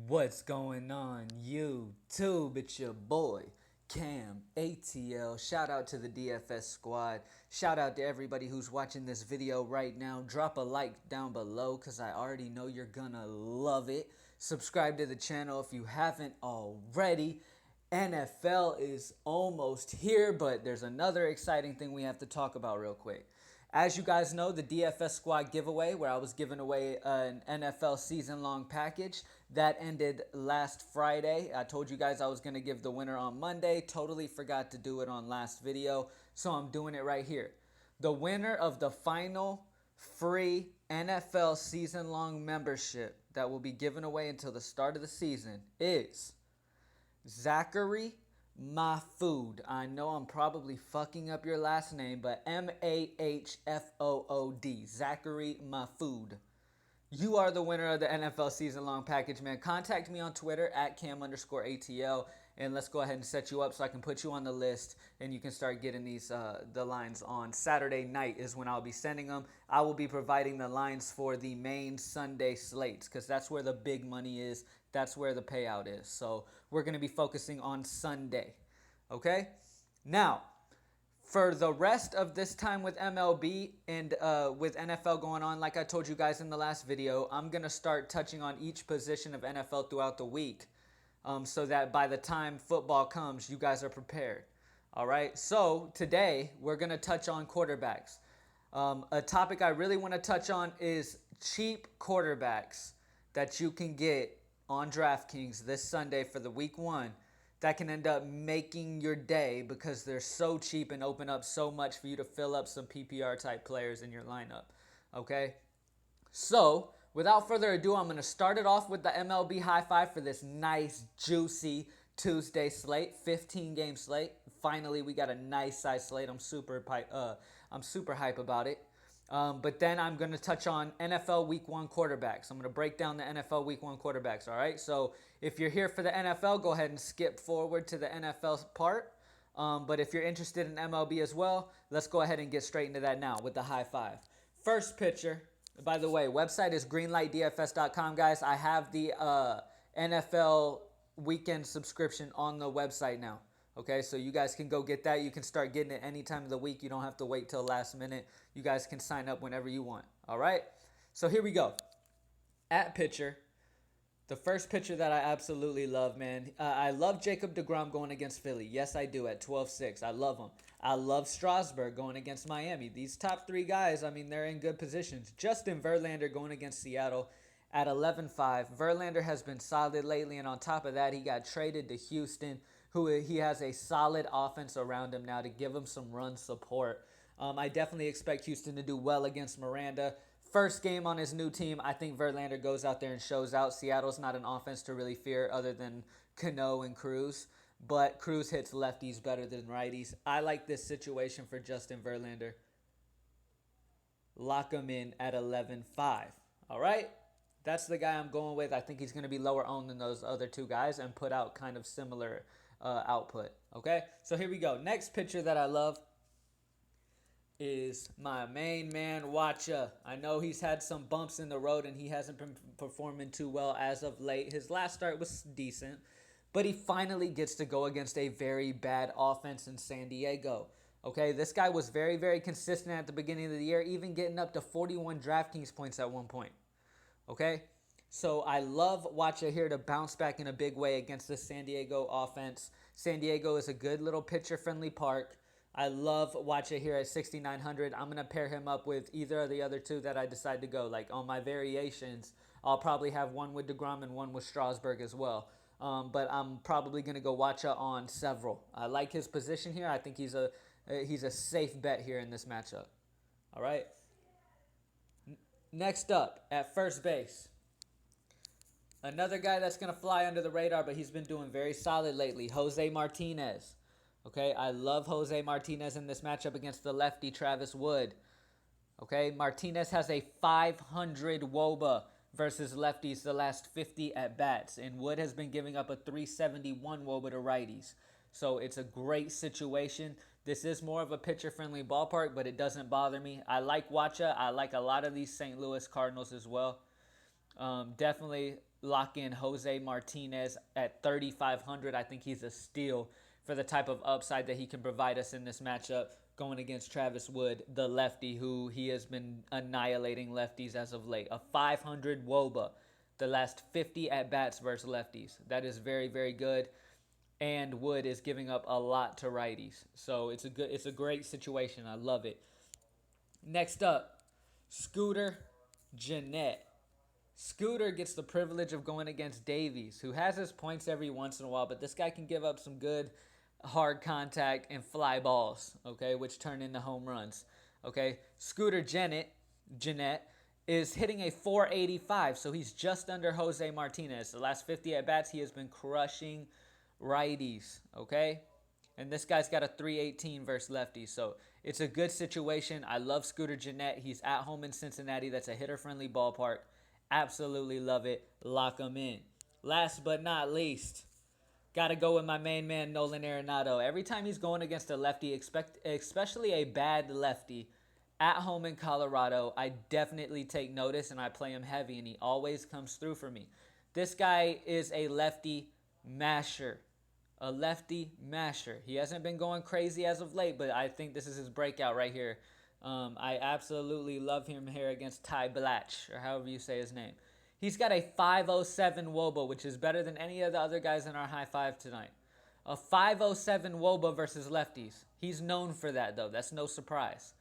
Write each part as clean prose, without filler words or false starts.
What's going on YouTube? It's your boy Cam ATL. Shout out to the DFS squad. Shout out to everybody who's watching this video right now. Drop a like down below because I already know you're gonna love it. Subscribe to the channel if you haven't already. NFL is almost here, but there's another exciting thing we have to talk about real quick. As you guys know, the DFS squad giveaway, where I was giving away an NFL season-long package, that ended last Friday. I told you guys I was going to give the winner on Monday. Totally forgot to do it on last video, so I'm doing it right here. The winner of the final free NFL season-long membership that will be given away until the start of the season is Zachary Mahfood. I know I'm probably fucking up your last name, but Mahfood. Zachary Mahfood. You are the winner of the NFL season-long package, man. Contact me on Twitter at Cam_ATL, and let's go ahead and set you up so I can put you on the list, and you can start getting these the lines on Saturday night is when I'll be sending them. I will be providing the lines for the main Sunday slates because that's where the big money is. That's where the payout is. So we're going to be focusing on Sunday, okay? Now, for the rest of this time with MLB and with NFL going on, like I told you guys in the last video, I'm going to start touching on each position of NFL throughout the week so that by the time football comes, you guys are prepared. All right, so today we're going to touch on quarterbacks. A topic I really want to touch on is cheap quarterbacks that you can get on Draftkings this Sunday for the week one that can end up making your day because they're so cheap and open up so much for you to fill up some PPR type players in your lineup. Okay? So, without further ado, I'm going to start it off with the MLB high five for this nice, juicy Tuesday slate, 15-game slate. Finally, we got a nice size slate. I'm super hype about it. But then I'm going to touch on NFL Week 1 quarterbacks. I'm going to break down the NFL Week 1 quarterbacks, all right? So if you're here for the NFL, go ahead and skip forward to the NFL part. But if you're interested in MLB as well, let's go ahead and get straight into that now with the high five. First pitcher, by the way, website is greenlightdfs.com, guys. I have the NFL weekend subscription on the website now. Okay, so you guys can go get that. You can start getting it any time of the week. You don't have to wait till last minute. You guys can sign up whenever you want. All right, so here we go. At pitcher, the first pitcher that I absolutely love, man. I love Jacob deGrom going against Philly. Yes, I do at 12-6. I love him. I love Strasburg going against Miami. These top three guys, I mean, they're in good positions. Justin Verlander going against Seattle at 11-5. Verlander has been solid lately, and on top of that, he got traded to Houston, who he has a solid offense around him now to give him some run support. I definitely expect Houston to do well against Miranda. First game on his new team, I think Verlander goes out there and shows out. Seattle's not an offense to really fear other than Cano and Cruz, but Cruz hits lefties better than righties. I like this situation for Justin Verlander. Lock him in at 11-5. All right? That's the guy I'm going with. I think he's going to be lower owned than those other two guys and put out kind of similar output. Okay, so here we go. Next pitcher that I love is my main man, Wacha. I know he's had some bumps in the road and he hasn't been performing too well as of late. His last start was decent, but he finally gets to go against a very bad offense in San Diego. Okay, this guy was very, very consistent at the beginning of the year, even getting up to 41 DraftKings points at one point. Okay, so I love Wacha here to bounce back in a big way against the San Diego offense. San Diego is a good little pitcher-friendly park. I love Wacha here at 6,900. I'm going to pair him up with either of the other two that I decide to go. Like on my variations, I'll probably have one with deGrom and one with Strasburg as well. But I'm probably going to go Wacha on several. I like his position here. I think he's a safe bet here in this matchup. All right. Next up, at first base, another guy that's going to fly under the radar, but he's been doing very solid lately, Jose Martinez. Okay, I love Jose Martinez in this matchup against the lefty Travis Wood. Okay, Martinez has a 500 WOBA versus lefties the last 50 at-bats, and Wood has been giving up a 371 WOBA to righties. So it's a great situation. This is more of a pitcher-friendly ballpark, but it doesn't bother me. I like Wacha. I like a lot of these St. Louis Cardinals as well. Definitely lock in Jose Martinez at 3,500. I think he's a steal for the type of upside that he can provide us in this matchup going against Travis Wood, the lefty, who he has been annihilating lefties as of late. A 500 WOBA, the last 50 at-bats versus lefties. That is very, very good. And Wood is giving up a lot to righties. So it's a great situation. I love it. Next up, Scooter Gennett. Scooter gets the privilege of going against Davies, who has his points every once in a while, but this guy can give up some good hard contact and fly balls, okay, which turn into home runs. Okay, Scooter Gennett is hitting a 485, so he's just under Jose Martinez. The last 50 at bats, he has been crushing righties, okay? And this guy's got a 318 versus lefties, so it's a good situation. I love Scooter Gennett. He's at home in Cincinnati. That's a hitter-friendly ballpark. Absolutely love it. Lock him in. Last but not least, got to go with my main man, Nolan Arenado. Every time he's going against a lefty, especially a bad lefty, at home in Colorado, I definitely take notice and I play him heavy, and he always comes through for me. This guy is a lefty masher. A lefty masher. He hasn't been going crazy as of late, but I think this is his breakout right here. I absolutely love him here against Ty Blatch, or however you say his name. He's got a 507 WOBA, which is better than any of the other guys in our high five tonight. A 507 WOBA versus lefties. He's known for that, though. That's no surprise.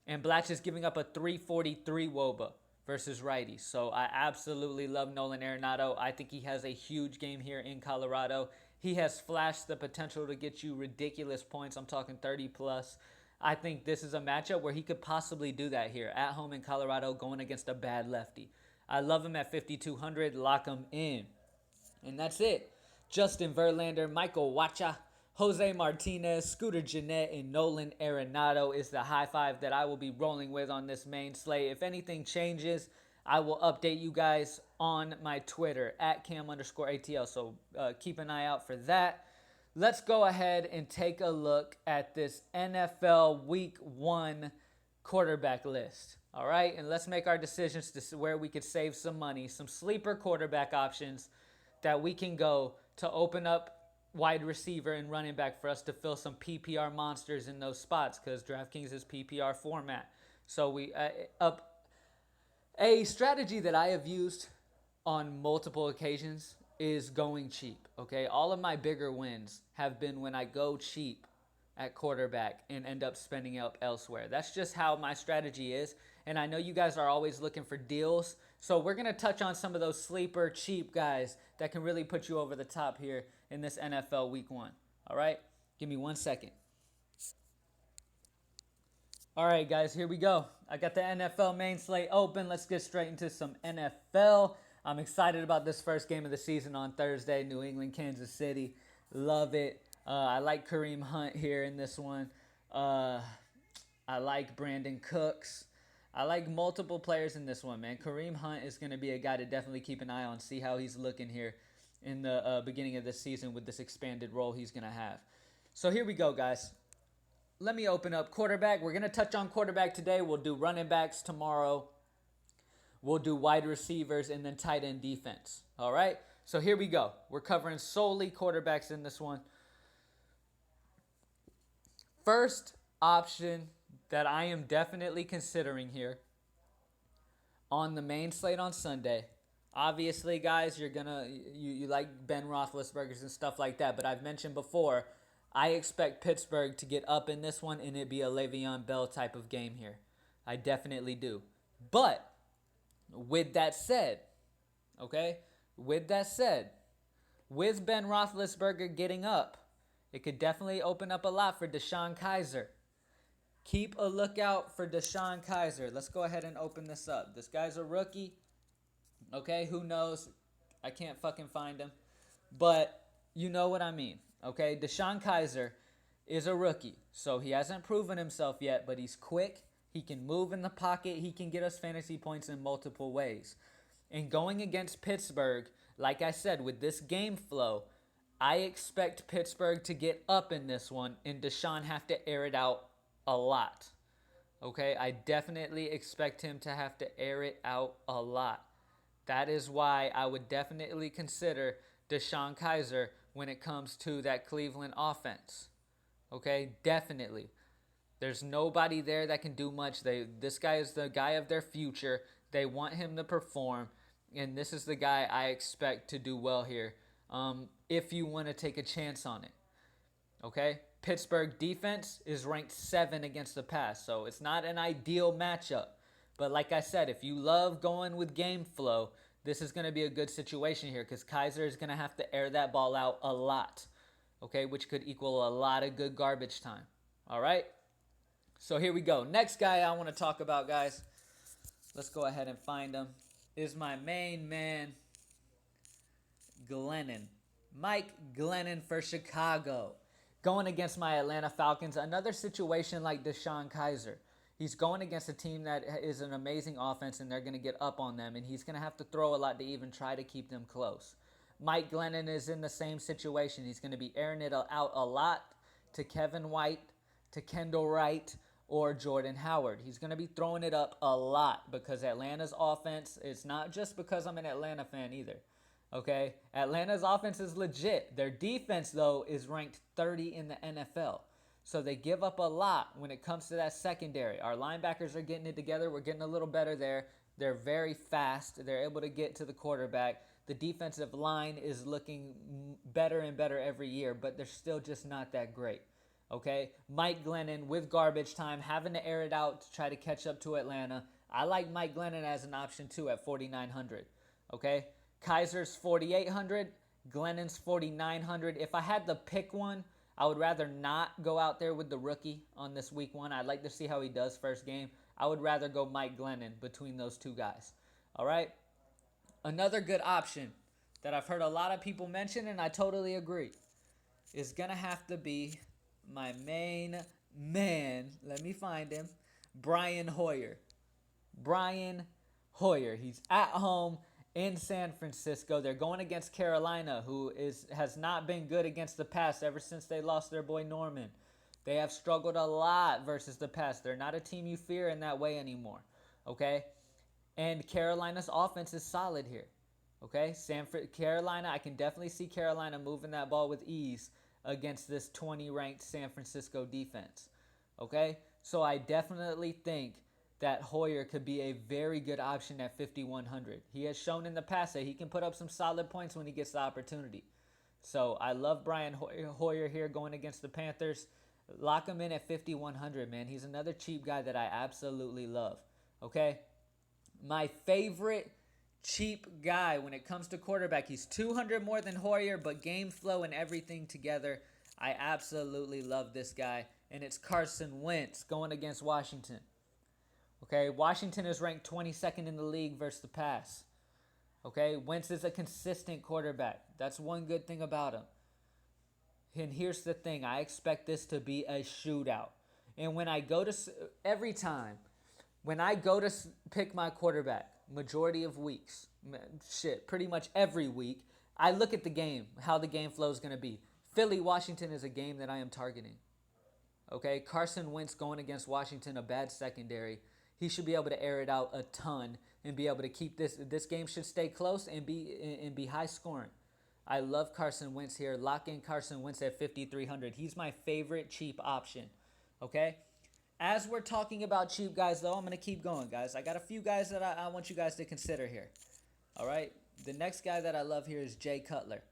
And Blatch is giving up a 343 WOBA versus righties. So I absolutely love Nolan Arenado. I think he has a huge game here in Colorado. He has flashed the potential to get you ridiculous points. I'm talking 30 plus. I think this is a matchup where he could possibly do that here at home in Colorado going against a bad lefty. I love him at 5,200. Lock him in. And that's it. Justin Verlander, Michael Wacha, Jose Martinez, Scooter Gennett, and Nolan Arenado is the high five that I will be rolling with on this main slate. If anything changes, I will update you guys on my Twitter at Cam_ATL. So keep an eye out for that. Let's go ahead and take a look at this NFL Week 1 quarterback list. All right, and let's make our decisions to where we could save some money, some sleeper quarterback options that we can go to open up wide receiver and running back for us to fill some PPR monsters in those spots, because DraftKings is PPR format. So we a strategy that I have used on multiple occasions is going cheap. Okay, all of my bigger wins have been when I go cheap at quarterback and end up spending up elsewhere. That's just how my strategy is. And I know you guys are always looking for deals. So we're going to touch on some of those sleeper cheap guys that can really put you over the top here in this NFL Week 1. All right? Give me 1 second. All right, guys, here we go. I got the NFL main slate open. Let's get straight into some NFL. I'm excited about this first game of the season on Thursday, New England, Kansas City. Love it. I like Kareem Hunt here in this one. I like Brandon Cooks. I like multiple players in this one, man. Kareem Hunt is going to be a guy to definitely keep an eye on, see how he's looking here in the beginning of this season with this expanded role he's going to have. So here we go, guys. Let me open up quarterback. We're going to touch on quarterback today. We'll do running backs tomorrow. We'll do wide receivers and then tight end defense. All right? So here we go. We're covering solely quarterbacks in this one. First option that I am definitely considering here on the main slate on Sunday. Obviously, guys, you like Ben Roethlisberger's and stuff like that, but I've mentioned before, I expect Pittsburgh to get up in this one and it be a Le'Veon Bell type of game here. I definitely do. But with that said, with Ben Roethlisberger getting up, it could definitely open up a lot for Deshaun Kaiser. Keep a lookout for Deshaun Kaiser. Let's go ahead and open this up. This guy's a rookie. Okay, who knows? I can't fucking find him. But you know what I mean. Okay, Deshaun Kaiser is a rookie. So he hasn't proven himself yet, but he's quick. He can move in the pocket. He can get us fantasy points in multiple ways. And going against Pittsburgh, like I said, with this game flow, I expect Pittsburgh to get up in this one and Deshaun have to air it out a lot. Okay, I definitely expect him to have to air it out a lot. That is why I would definitely consider Deshaun Kaiser when it comes to that Cleveland offense. Okay, definitely. There's nobody there that can do much. This guy is the guy of their future. They want him to perform, and this is the guy I expect to do well here. If you want to take a chance on it, okay. Pittsburgh defense is ranked 7 against the pass, so it's not an ideal matchup. But like I said, if you love going with game flow, this is going to be a good situation here because Kaiser is going to have to air that ball out a lot, okay, which could equal a lot of good garbage time. All right. So here we go. Next guy I want to talk about, guys. Let's go ahead and find him. Is my main man, Glennon. Mike Glennon for Chicago. Going against my Atlanta Falcons. Another situation like Deshaun Kaiser. He's going against a team that is an amazing offense, and they're going to get up on them, and he's going to have to throw a lot to even try to keep them close. Mike Glennon is in the same situation. He's going to be airing it out a lot to Kevin White, to Kendall Wright, or Jordan Howard. He's going to be throwing it up a lot because Atlanta's offense, it's not just because I'm an Atlanta fan either. Okay? Atlanta's offense is legit. Their defense, though, is ranked 30 in the NFL. So they give up a lot when it comes to that secondary. Our linebackers are getting it together. We're getting a little better there. They're very fast. They're able to get to the quarterback. The defensive line is looking better and better every year, but they're still just not that great. Okay, Mike Glennon with garbage time, having to air it out to try to catch up to Atlanta. I like Mike Glennon as an option too at 4,900. Okay, Kaiser's 4,800, Glennon's 4,900. If I had to pick one, I would rather not go out there with the rookie on this week 1. I'd like to see how he does first game. I would rather go Mike Glennon between those two guys. All right, another good option that I've heard a lot of people mention, and I totally agree, is gonna have to be my main man, let me find him, Brian Hoyer. Brian Hoyer. He's at home in San Francisco. They're going against Carolina, who has not been good against the pass ever since they lost their boy Norman. They have struggled a lot versus the pass. They're not a team you fear in that way anymore, okay? And Carolina's offense is solid here, okay? Carolina, I can definitely see Carolina moving that ball with ease against this 20-ranked San Francisco defense, okay? So I definitely think that Hoyer could be a very good option at 5,100. He has shown in the past that he can put up some solid points when he gets the opportunity. So I love Brian Hoyer here going against the Panthers. Lock him in at 5,100, man. He's another cheap guy that I absolutely love, okay? My favorite cheap guy when it comes to quarterback. He's 200 more than Hoyer, but game flow and everything together, I absolutely love this guy, and it's Carson Wentz going against Washington. Okay, Washington is ranked 22nd in the league versus the pass. Okay, Wentz is a consistent quarterback. That's one good thing about him. And here's the thing, I expect this to be a shootout. And when I go to, every time, when I go to pick my quarterback, majority of weeks, pretty much every week, I look at the game, how the game flow is going to be. Philly, Washington is a game that I am targeting. Okay, Carson Wentz going against Washington, a bad secondary. He should be able to air it out a ton and be able to keep this game should stay close and be high scoring. I love Carson Wentz here. Lock in Carson Wentz at 5,300. He's my favorite cheap option. Okay? As we're talking about cheap guys, though, I'm going to keep going, guys. I got a few guys that I want you guys to consider here. All right? The next guy that I love here is Jay Cutler.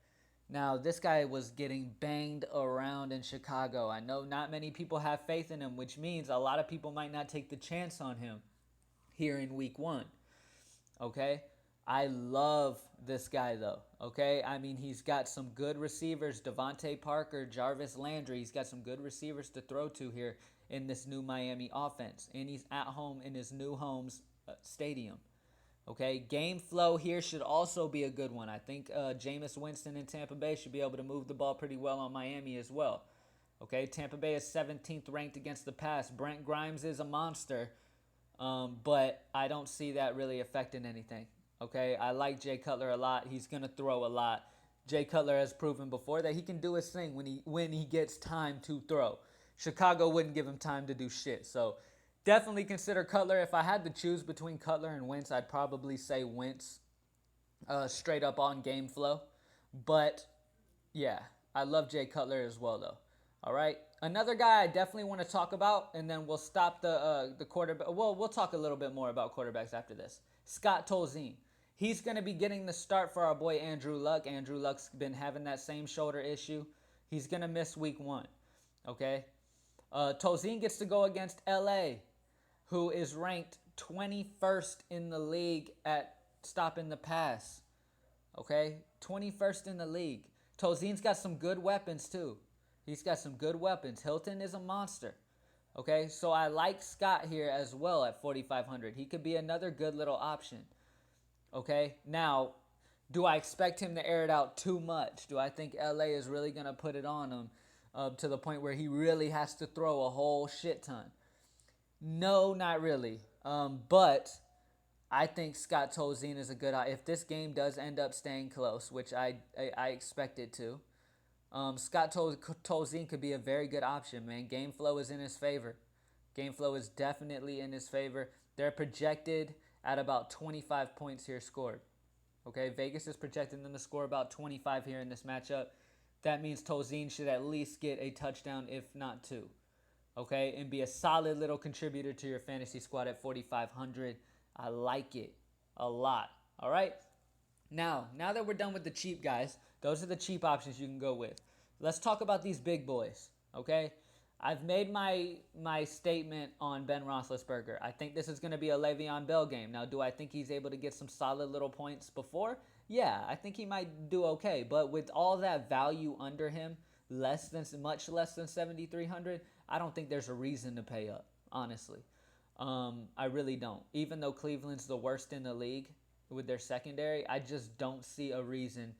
Now, this guy was getting banged around in Chicago. I know not many people have faith in him, which means a lot of people might not take the chance on him here in week 1. Okay? I love this guy, though. Okay? I mean, he's got some good receivers. Devontae Parker, Jarvis Landry. He's got some good receivers to throw to here in this new Miami offense. And he's at home in his new home's stadium. Okay, game flow here should also be a good one. I think Jameis Winston in Tampa Bay should be able to move the ball pretty well on Miami as well. Okay, Tampa Bay is 17th ranked against the pass. Brent Grimes is a monster, but I don't see that really affecting anything. Okay, I like Jay Cutler a lot. He's going to throw a lot. Jay Cutler has proven before that he can do his thing when he gets time to throw. Chicago wouldn't give him time to do shit, so definitely consider Cutler. If I had to choose between Cutler and Wentz, I'd probably say Wentz straight up on game flow. But yeah, I love Jay Cutler as well, though. All right, another guy I definitely want to talk about, and then we'll stop the quarterback. Well, we'll talk a little bit more about quarterbacks after this. Scott Tolzien. He's going to be getting the start for our boy Andrew Luck. Andrew Luck's been having that same shoulder issue. He's going to miss week 1. Okay? Tolzien gets to go against LA, who is ranked 21st in the league at stopping the pass. Okay? 21st in the league. Tolzien's got some good weapons, too. He's got some good weapons. Hilton is a monster. Okay? So I like Scott here as well at 4,500. He could be another good little option. Okay? Now, do I expect him to air it out too much? Do I think LA is really going to put it on him to the point where he really has to throw a whole shit ton? No, not really. But I think Scott Tolzien is a good. If this game does end up staying close, which I expect it to, Scott Tolzien could be a very good option, man. Game flow is in his favor. Game flow is definitely in his favor. They're projected at about 25 points here scored. Okay, Vegas is projecting them to score about 25 here in this matchup. That means Tolzien should at least get a touchdown, if not 2. Okay, and be a solid little contributor to your fantasy squad at 4,500. I like it a lot. All right, now that we're done with the cheap guys, those are the cheap options you can go with. Let's talk about these big boys. Okay, I've made my statement on Ben Roethlisberger. I think this is going to be a Le'Veon Bell game. Now, do I think he's able to get some solid little points before? Yeah, I think he might do okay. But with all that value under him, much less than 7,300, I don't think there's a reason to pay up, honestly. I really don't. Even though Cleveland's the worst in the league with their secondary, I just don't see a reason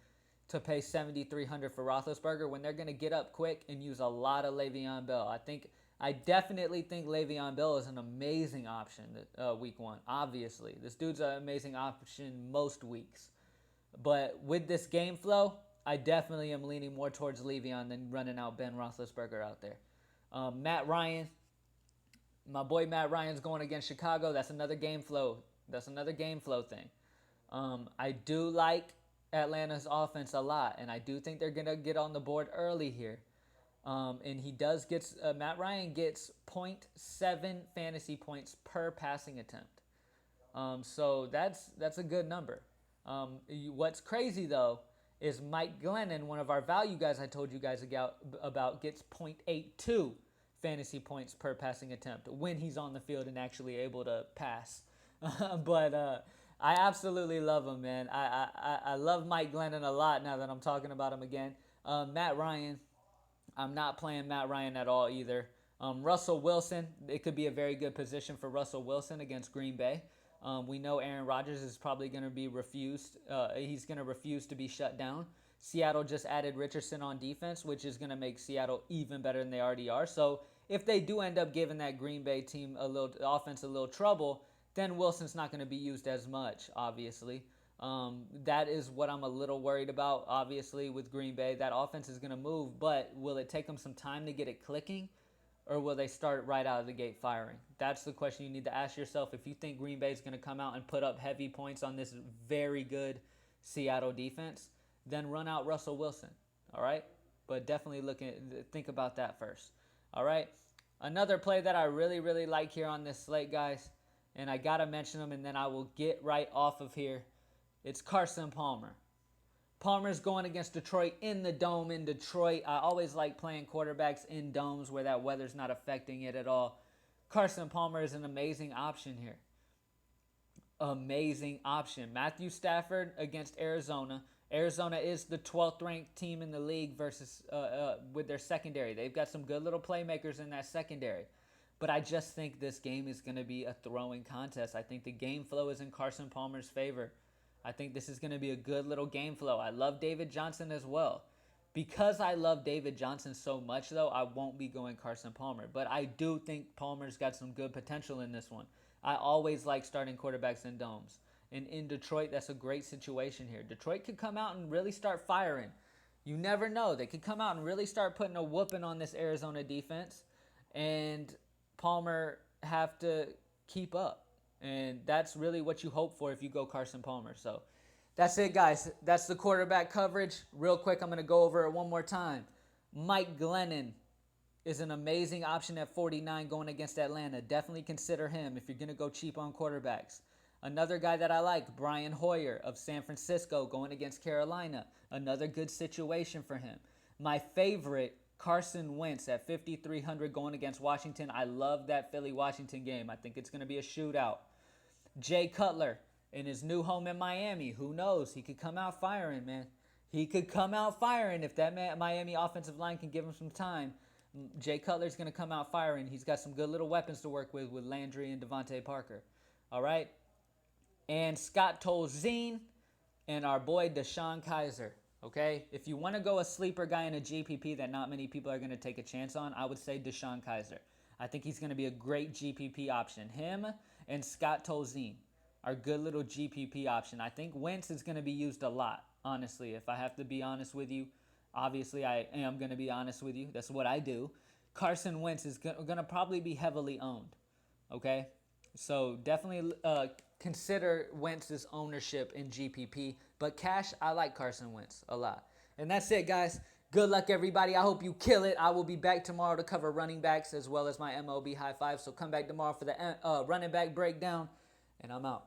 to pay 7,300 for Roethlisberger when they're going to get up quick and use a lot of Le'Veon Bell. I definitely think Le'Veon Bell is an amazing option week 1. Obviously, this dude's an amazing option most weeks. But with this game flow, I definitely am leaning more towards Le'Veon than running out Ben Roethlisberger out there. Matt Ryan, my boy Matt Ryan's going against Chicago. That's another game flow. Thing. I do like Atlanta's offense a lot, and I do think they're gonna get on the board early here. And Matt Ryan gets 0.7 fantasy points per passing attempt. So that's a good number. What's crazy though is Mike Glennon, one of our value guys I told you guys about, gets 0.82 fantasy points per passing attempt when he's on the field and actually able to pass. But I absolutely love him, man. I love Mike Glennon a lot now that I'm talking about him again. Matt Ryan, I'm not playing Matt Ryan at all either. Russell Wilson, it could be a very good position for Russell Wilson against Green Bay. We know Aaron Rodgers is probably going to be refused. He's going to refuse to be shut down. Seattle just added Richardson on defense, which is going to make Seattle even better than they already are. So if they do end up giving that Green Bay team offense a little trouble, then Wilson's not going to be used as much, obviously. That is what I'm a little worried about, obviously, with Green Bay. That offense is going to move, but will it take them some time to get it clicking, or will they start right out of the gate firing? That's the question you need to ask yourself. If you think Green Bay is going to come out and put up heavy points on this very good Seattle defense, then run out Russell Wilson, all right? But definitely think about that first, all right? Another play that I really, really like here on this slate, guys, and I got to mention them, and then I will get right off of here. It's Carson Palmer. Palmer's going against Detroit in the dome in Detroit. I always like playing quarterbacks in domes where that weather's not affecting it at all. Carson Palmer is an amazing option here. Amazing option. Matthew Stafford against Arizona. Arizona is the 12th ranked team in the league versus with their secondary. They've got some good little playmakers in that secondary. But I just think this game is going to be a throwing contest. I think the game flow is in Carson Palmer's favor. I think this is going to be a good little game flow. I love David Johnson as well. Because I love David Johnson so much, though, I won't be going Carson Palmer. But I do think Palmer's got some good potential in this one. I always like starting quarterbacks in domes. And in Detroit, that's a great situation here. Detroit could come out and really start firing. You never know. They could come out and really start putting a whooping on this Arizona defense. And Palmer have to keep up. And that's really what you hope for if you go Carson Palmer. So That's it, guys. That's the quarterback coverage. Real quick, I'm going to go over it one more time. Mike Glennon is an amazing option at 49 going against Atlanta. Definitely consider him if you're going to go cheap on quarterbacks. Another guy that I like, Brian Hoyer of San Francisco going against Carolina. Another good situation for him. My favorite, Carson Wentz at 5,300 going against Washington. I love that Philly-Washington game. I think it's going to be a shootout. Jay Cutler in his new home in Miami. Who knows? He could come out firing, man. He could come out firing if that Miami offensive line can give him some time. Jay Cutler's going to come out firing. He's got some good little weapons to work with Landry and Devontae Parker. All right? And Scott Tolzien and our boy Deshaun Kaiser. Okay? If you want to go a sleeper guy in a GPP that not many people are going to take a chance on, I would say Deshaun Kaiser. I think he's going to be a great GPP option. Him and Scott Tolzien are good little GPP option. I think Wentz is going to be used a lot, honestly, if I have to be honest with you. Obviously, I am going to be honest with you. That's what I do. Carson Wentz is going to probably be heavily owned, okay? So definitely consider Wentz's ownership in GPP. But cash, I like Carson Wentz a lot. And that's it, guys. Good luck, everybody. I hope you kill it. I will be back tomorrow to cover running backs as well as my MLB high five. So come back tomorrow for the running back breakdown. And I'm out.